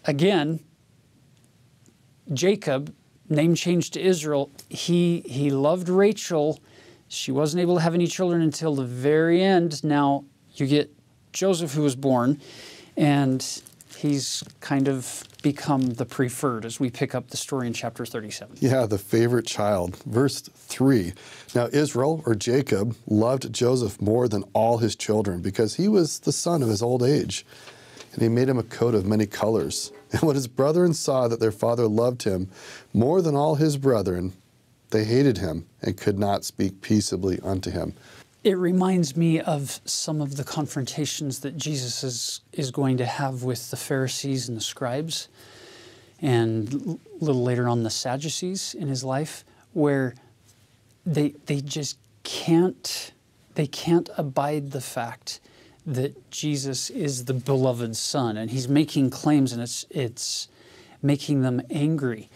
Again, Jacob, name changed to Israel, he loved Rachel. She wasn't able to have any children until the very end. Now you get Joseph, who was born, and he's kind of become the preferred as we pick up the story in chapter 37. Yeah, the favorite child. Verse 3. Now Israel, or Jacob, loved Joseph more than all his children because he was the son of his old age. And he made him a coat of many colors. And when his brethren saw that their father loved him more than all his brethren, they hated him and could not speak peaceably unto him. It reminds me of some of the confrontations that Jesus is going to have with the Pharisees and the scribes, and a little later on the Sadducees in his life, where they just can't abide the fact that Jesus is the beloved Son, and he's making claims, and it's making them angry.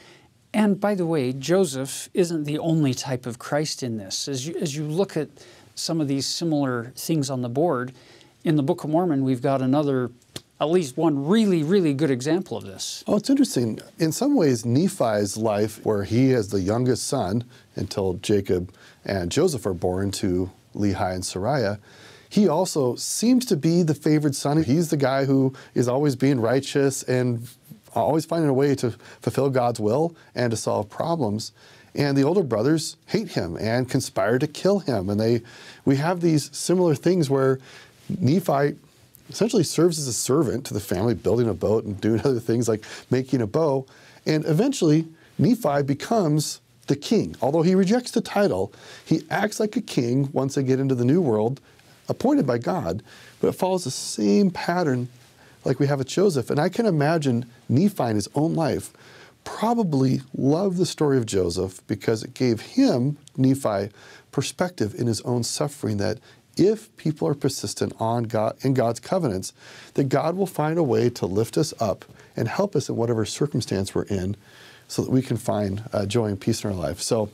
And by the way, Joseph isn't the only type of Christ in this. As you look at some of these similar things on the board, in the Book of Mormon, we've got at least one really, really good example of this. Oh, it's interesting. In some ways, Nephi's life, where he is the youngest son until Jacob and Joseph are born to Lehi and Sariah, he also seems to be the favored son. He's the guy who is always being righteous and always finding a way to fulfill God's will and to solve problems. And the older brothers hate him and conspire to kill him. And we have these similar things where Nephi essentially serves as a servant to the family, building a boat and doing other things like making a bow. And eventually, Nephi becomes the king. Although he rejects the title, he acts like a king once they get into the new world, appointed by God, but it follows the same pattern like we have with Joseph. And I can imagine Nephi in his own life probably loved the story of Joseph because it gave him, Nephi, perspective in his own suffering, that if people are persistent in God's covenants, that God will find a way to lift us up and help us in whatever circumstance we're in so that we can find joy and peace in our life. So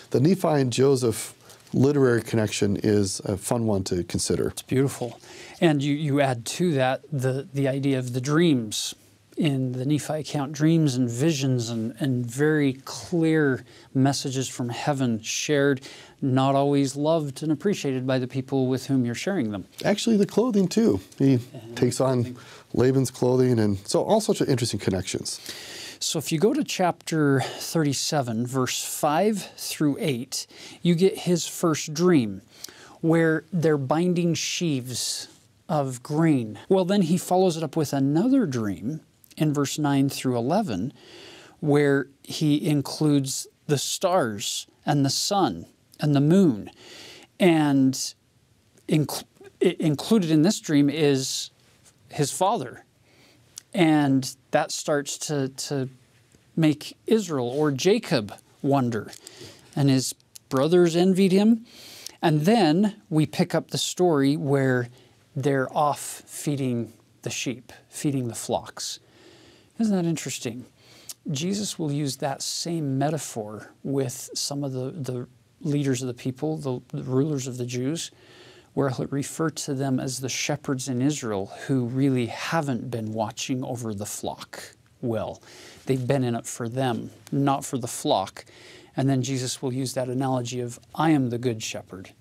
the Nephi and Joseph literary connection is a fun one to consider. It's beautiful. And you add to that the idea of the dreams. In the Nephi account, dreams and visions and very clear messages from heaven shared, not always loved and appreciated by the people with whom you're sharing them. Actually, the clothing too. He takes on Laban's clothing, and so all sorts of interesting connections. So if you go to chapter 37, verse 5 through 8, you get his first dream, where they're binding sheaves of grain. Well, then he follows it up with another dream in verse 9 through 11, where he includes the stars and the sun and the moon. And included in this dream is his father. And that starts to make Israel or Jacob wonder. And his brothers envied him. And then we pick up the story where they're off feeding the sheep, feeding the flocks. Isn't that interesting? Jesus will use that same metaphor with some of the leaders of the people, the rulers of the Jews, where he'll refer to them as the shepherds in Israel who really haven't been watching over the flock well. They've been in it for them, not for the flock. And then Jesus will use that analogy of, I am the good shepherd,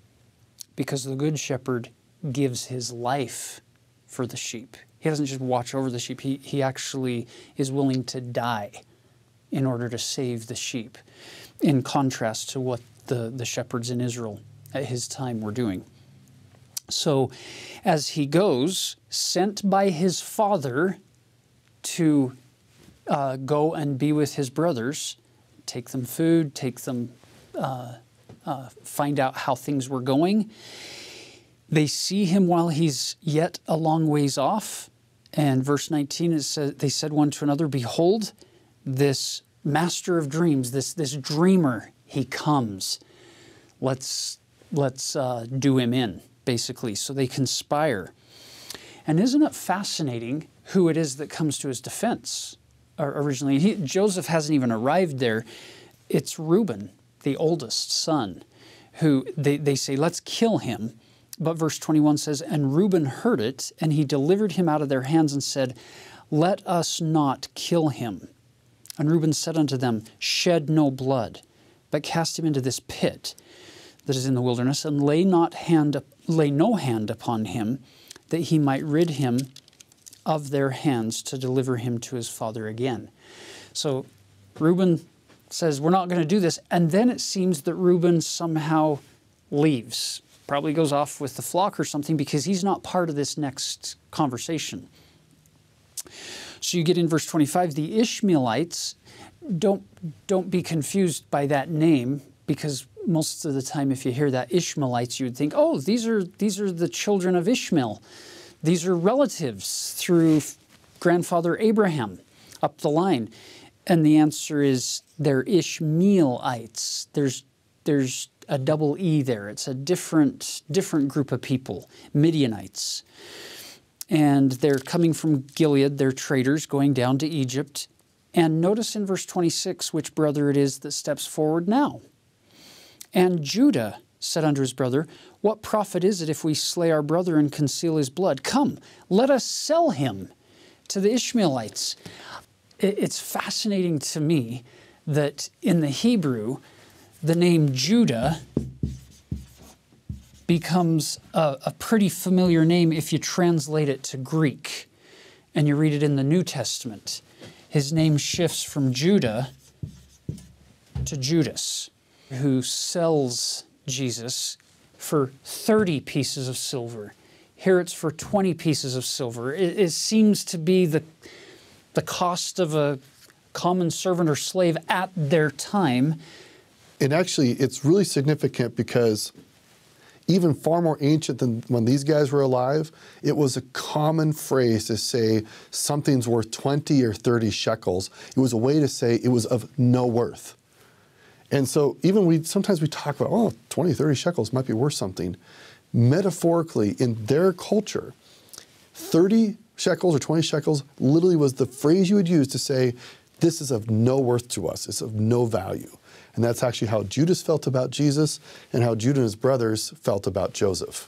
because the good shepherd gives his life for the sheep. He doesn't just watch over the sheep. He actually is willing to die in order to save the sheep, in contrast to what the shepherds in Israel at his time were doing. So as he goes, sent by his father to go and be with his brothers, take them food, take them, find out how things were going. They see him while he's yet a long ways off. And verse 19, it says, they said one to another, behold, this master of dreams, this dreamer, he comes. Let's do him in, basically. So they conspire. And isn't it fascinating who it is that comes to his defense? Originally, Joseph hasn't even arrived there. It's Reuben, the oldest son, who they say, let's kill him. But verse 21 says, and Reuben heard it, and he delivered him out of their hands and said, let us not kill him. And Reuben said unto them, shed no blood, but cast him into this pit that is in the wilderness, and lay no hand upon him, that he might rid him of their hands to deliver him to his father again. So Reuben says, we're not going to do this. And then it seems that Reuben somehow leaves, probably goes off with the flock or something, because he's not part of this next conversation. So you get in verse 25, the Ishmaelites, don't be confused by that name, because most of the time if you hear that Ishmaelites, you would think, oh, these are the children of Ishmael. These are relatives through grandfather Abraham up the line. And the answer is they're Ishmaelites. There's a double E there. It's a different group of people, Midianites. And they're coming from Gilead. They're traders going down to Egypt. And notice in verse 26 which brother it is that steps forward now. And Judah said unto his brother, what profit is it if we slay our brother and conceal his blood? Come, let us sell him to the Ishmaelites. It's fascinating to me that in the Hebrew, the name Judah becomes a pretty familiar name if you translate it to Greek and you read it in the New Testament. His name shifts from Judah to Judas, who sells Jesus for 30 pieces of silver. Here it's for 20 pieces of silver. It seems to be the cost of a common servant or slave at their time. And actually, it's really significant because even far more ancient than when these guys were alive, it was a common phrase to say something's worth 20 or 30 shekels. It was a way to say it was of no worth. And so even sometimes we talk about, oh, 20, 30 shekels might be worth something. Metaphorically, in their culture, 30 shekels or 20 shekels literally was the phrase you would use to say, this is of no worth to us. It's of no value. And that's actually how Judas felt about Jesus and how Judah and his brothers felt about Joseph.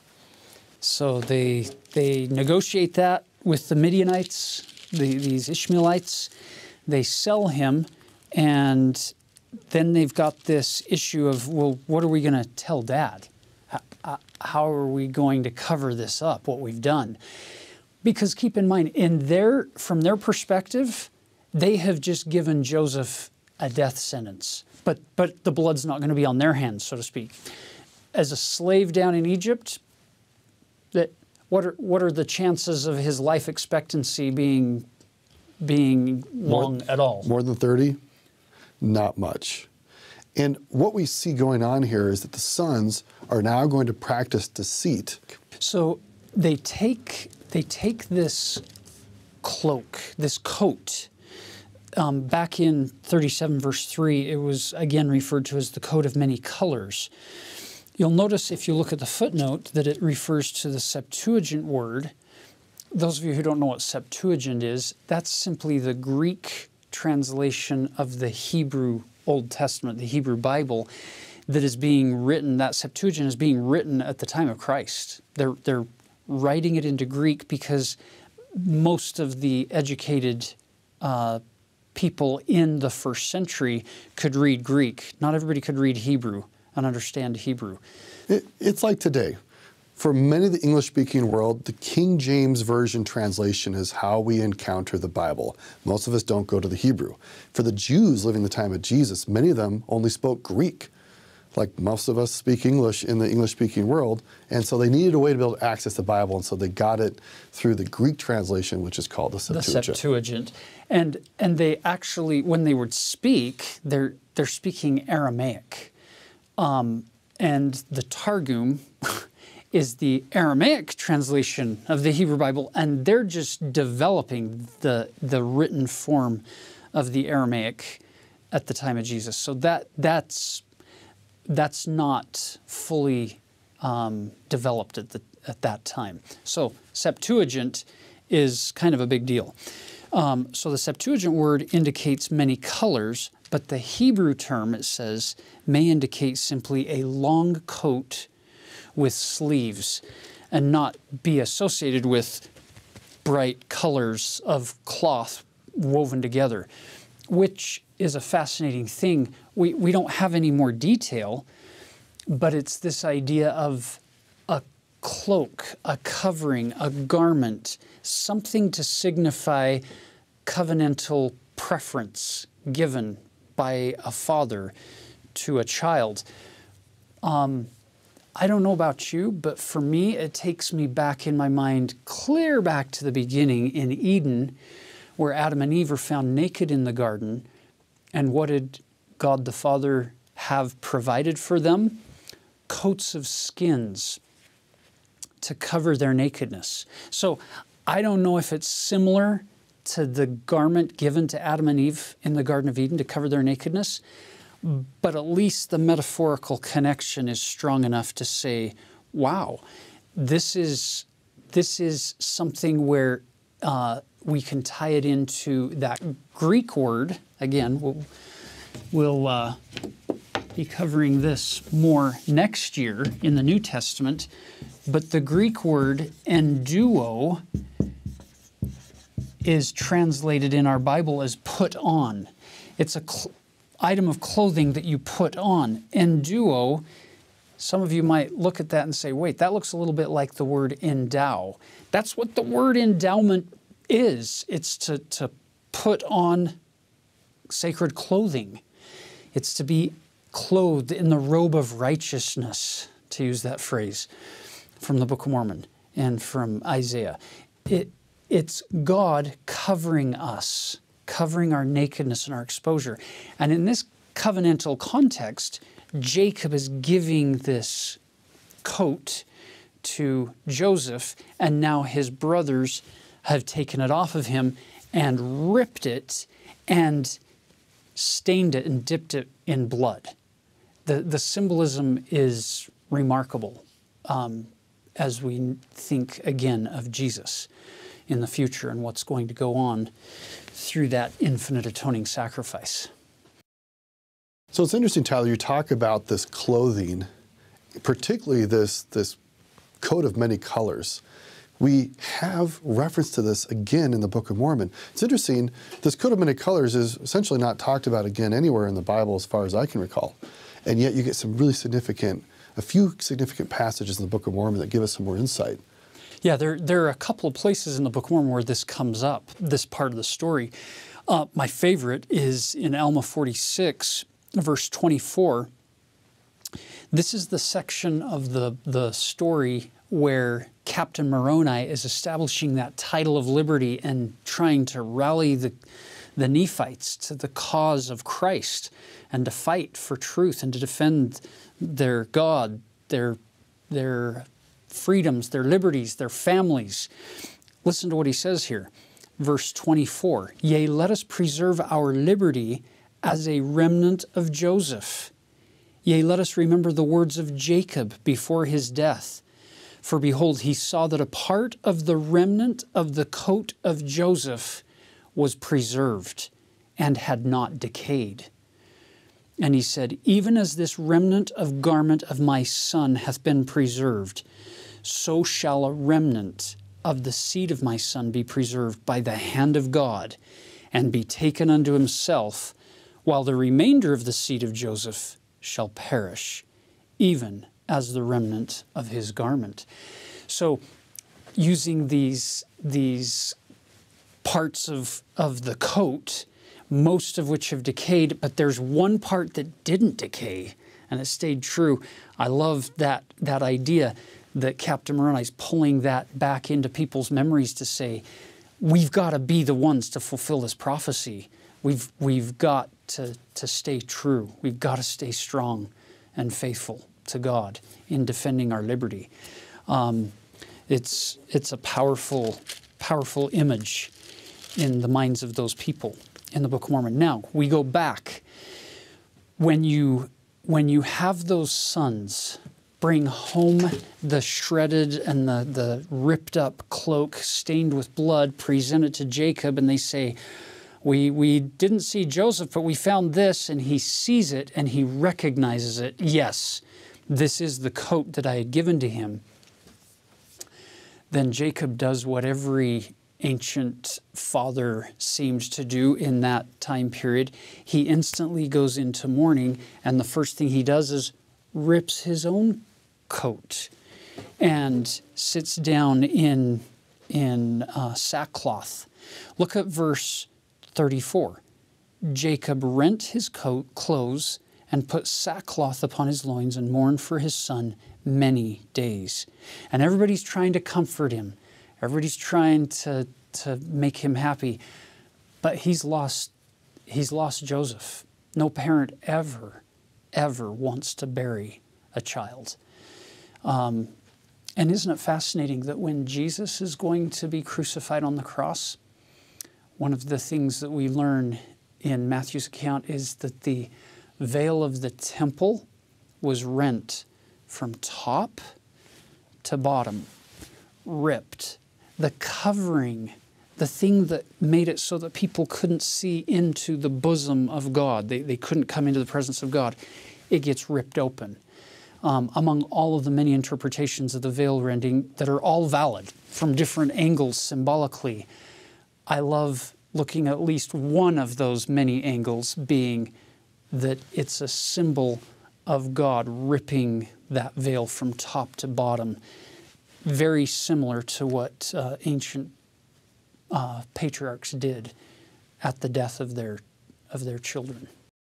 So they negotiate that with the Midianites, these Ishmaelites. They sell him, and then they've got this issue of, well, what are we going to tell Dad? How are we going to cover this up, what we've done? Because keep in mind, from their perspective, they have just given Joseph a death sentence. But the blood's not going to be on their hands, so to speak. As a slave down in Egypt, what are the chances of his life expectancy being long at all? More than 30? Not much. And what we see going on here is that the sons are now going to practice deceit. So they take this cloak, this coat. Back in 37 verse 3, it was again referred to as the coat of many colors. You'll notice if you look at the footnote that it refers to the Septuagint word. Those of you who don't know what Septuagint is, that's simply the Greek translation of the Hebrew Old Testament, the Hebrew Bible, that is being written. That Septuagint is being written at the time of Christ. They're writing it into Greek because most of the educated people in the first century could read Greek. Not everybody could read Hebrew and understand Hebrew. It's like today. For many of the English-speaking world, the King James Version translation is how we encounter the Bible. Most of us don't go to the Hebrew. For the Jews living the time of Jesus, many of them only spoke Greek, like most of us speak English in the English-speaking world, and so they needed a way to be able to access the Bible, and so they got it through the Greek translation, which is called the Septuagint. The Septuagint. And they actually, when they would speak, they're speaking Aramaic. And the Targum is the Aramaic translation of the Hebrew Bible, and they're just developing the written form of the Aramaic at the time of Jesus. So that's not fully developed at that time. So Septuagint is kind of a big deal. So the Septuagint word indicates many colors, but the Hebrew term, it says, may indicate simply a long coat with sleeves and not be associated with bright colors of cloth woven together, which is a fascinating thing. We don't have any more detail, but it's this idea of a cloak, a covering, a garment, something to signify covenantal preference given by a father to a child. I don't know about you, but for me, it takes me back in my mind, clear back to the beginning in Eden, where Adam and Eve are found naked in the garden. And what did God the Father have provided for them? Coats of skins to cover their nakedness. So I don't know if it's similar to the garment given to Adam and Eve in the Garden of Eden to cover their nakedness, but at least the metaphorical connection is strong enough to say, wow, this is something where we can tie it into that Greek word. Again, we'll be covering this more next year in the New Testament, but the Greek word enduo is translated in our Bible as put on. It's a item of clothing that you put on. Enduo, some of you might look at that and say, wait, that looks a little bit like the word endow. That's what the word endowment is. It's to put on sacred clothing. It's to be clothed in the robe of righteousness, to use that phrase from the Book of Mormon and from Isaiah. It's God covering us, covering our nakedness and our exposure. And in this covenantal context, Jacob is giving this coat to Joseph, and now his brothers have taken it off of him and ripped it and stained it and dipped it in blood. The symbolism is remarkable as we think again of Jesus in the future and what's going to go on through that infinite atoning sacrifice. So it's interesting, Tyler, you talk about this clothing, particularly this coat of many colors. We have reference to this again in the Book of Mormon. It's interesting, this coat of many colors is essentially not talked about again anywhere in the Bible as far as I can recall. And yet you get some really a few significant passages in the Book of Mormon that give us some more insight. Yeah, there are a couple of places in the Book of Mormon where this comes up, this part of the story. My favorite is in Alma 46, verse 24. This is the section of the story where Captain Moroni is establishing that title of liberty and trying to rally the Nephites to the cause of Christ and to fight for truth and to defend their God, their freedoms, their liberties, their families. Listen to what he says here. Verse 24, "Yea, let us preserve our liberty as a remnant of Joseph. Yea, let us remember the words of Jacob before his death. For behold, he saw that a part of the remnant of the coat of Joseph was preserved and had not decayed. And he said, even as this remnant of garment of my son hath been preserved, so shall a remnant of the seed of my son be preserved by the hand of God, and be taken unto himself, while the remainder of the seed of Joseph shall perish, even as the remnant of his garment." So using these parts of the coat, most of which have decayed, but there's one part that didn't decay and it stayed true. I love that idea that Captain Moroni's pulling that back into people's memories to say, we've got to be the ones to fulfill this prophecy. We've got to stay true. We've got to stay strong and faithful to God in defending our liberty. It's a powerful image in the minds of those people in the Book of Mormon. Now, we go back. When you have those sons bring home the shredded and the ripped up cloak stained with blood, present it to Jacob, and they say, we didn't see Joseph, but we found this, and he sees it and he recognizes it. Yes, this is the coat that I had given to him. Then Jacob does what every ancient father seemed to do in that time period. He instantly goes into mourning, and the first thing he does is rips his own coat and sits down in sackcloth. Look at verse 34. Jacob rent his clothes and put sackcloth upon his loins and mourned for his son many days. And everybody's trying to comfort him. Everybody's trying to make him happy. But he's lost Joseph. No parent ever wants to bury a child. And isn't it fascinating that when Jesus is going to be crucified on the cross, one of the things that we learn in Matthew's account is that the veil of the temple was rent from top to bottom, ripped. The covering, the thing that made it so that people couldn't see into the bosom of God, they couldn't come into the presence of God, it gets ripped open. Among all of the many interpretations of the veil rending that are all valid from different angles symbolically, I love looking at least one of those many angles being that it's a symbol of God ripping that veil from top to bottom, very similar to what ancient patriarchs did at the death of their children.